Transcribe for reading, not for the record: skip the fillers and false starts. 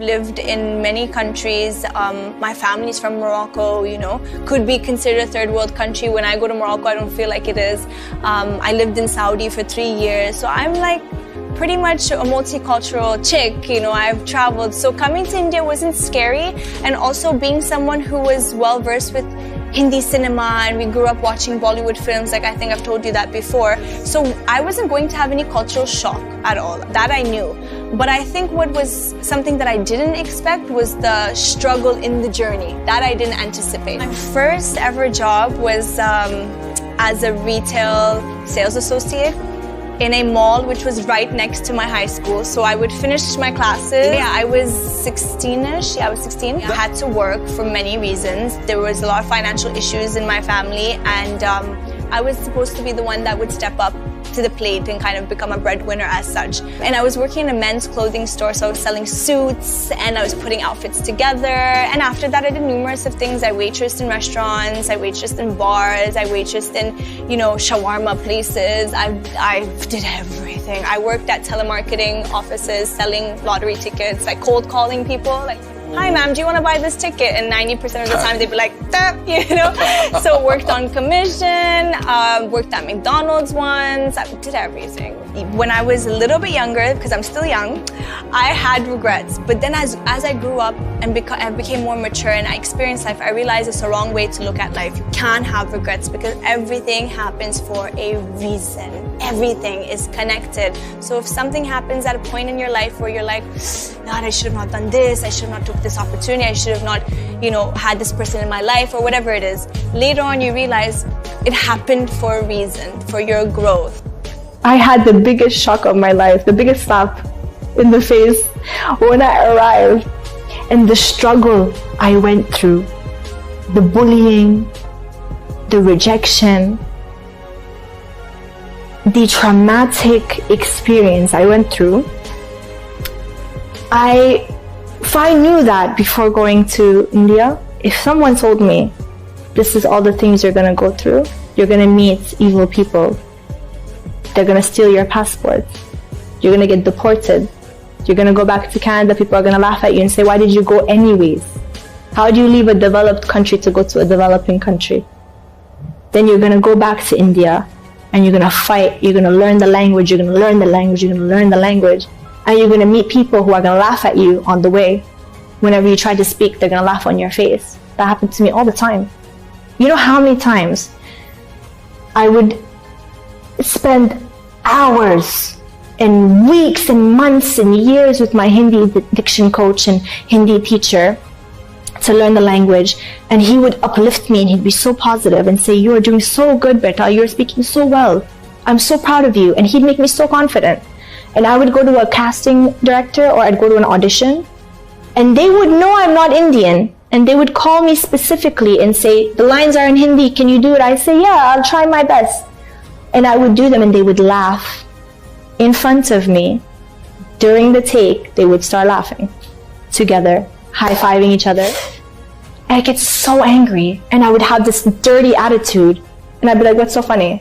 lived in many countries. My family's from Morocco, you know, could be considered a third world country. When I go to Morocco, I don't feel like it is. I lived in Saudi for 3 years, so I'm like pretty much a multicultural chick, you know, I've traveled. So coming to India wasn't scary, and also being someone who was well versed with Hindi cinema, and we grew up watching Bollywood films, like I think I've told you that before. So I wasn't going to have any cultural shock at all. That I knew. But I think what was something that I didn't expect was the struggle in the journey. That I didn't anticipate. My first ever job was as a retail sales associate in a mall which was right next to my high school. So I would finish my classes. Yeah, I was 16ish. Yeah, I was 16. I had to work for many reasons. There was a lot of financial issues in my family, and I was supposed to be the one that would step up to the plate and kind of become a breadwinner as such. And I was working in a men's clothing store, so I was selling suits and I was putting outfits together. And after that, I did numerous of things. I waitressed in restaurants, I waitressed in bars, I waitressed in, you know, shawarma places. I did everything. I worked at telemarketing offices, selling lottery tickets, like cold calling people, like, "Hi ma'am, do you want to buy this ticket?" And 90% of the time they'd be like, "Duh," you know? So worked on commission, worked at McDonald's once, I did everything. When I was a little bit younger, because I'm still young, I had regrets. But then as I grew up and I became more mature and I experienced life, I realized it's a wrong way to look at life. You can't have regrets because everything happens for a reason. Everything is connected. So if something happens at a point in your life where you're like, "God, I should have not done this, I should have not took this opportunity, I should have not, you know, had this person in my life," or whatever it is, later on you realize it happened for a reason, for your growth. I had the biggest shock of my life, the biggest slap in the face when I arrived, and the struggle I went through, the bullying, the rejection, the traumatic experience I went through. If I knew that before going to India, if someone told me, this is all the things you're gonna go through, you're gonna meet evil people, they're gonna steal your passport, you're gonna get deported, you're gonna go back to Canada, people are gonna laugh at you and say, "Why did you go anyways? How do you leave a developed country to go to a developing country?" Then you're gonna go back to India and you're gonna fight, you're gonna learn the language, you're gonna learn the language, you're gonna learn the language. And you're gonna meet people who are gonna laugh at you on the way. Whenever you try to speak, they're gonna laugh on your face. That happened to me all the time. You know how many times I would spend hours and weeks and months and years with my Hindi diction coach and Hindi teacher to learn the language, and he would uplift me and he'd be so positive and say, "You are doing so good, Beta, you're speaking so well. I'm so proud of you." And he'd make me so confident. And I would go to a casting director or I'd go to an audition, and they would know I'm not Indian, and they would call me specifically and say, "The lines are in Hindi, can you do it?" I say, "Yeah, I'll try my best." And I would do them, and they would laugh in front of me. During the take, they would start laughing together, high-fiving each other. And I get so angry, and I would have this dirty attitude, and I'd be like, "What's so funny?"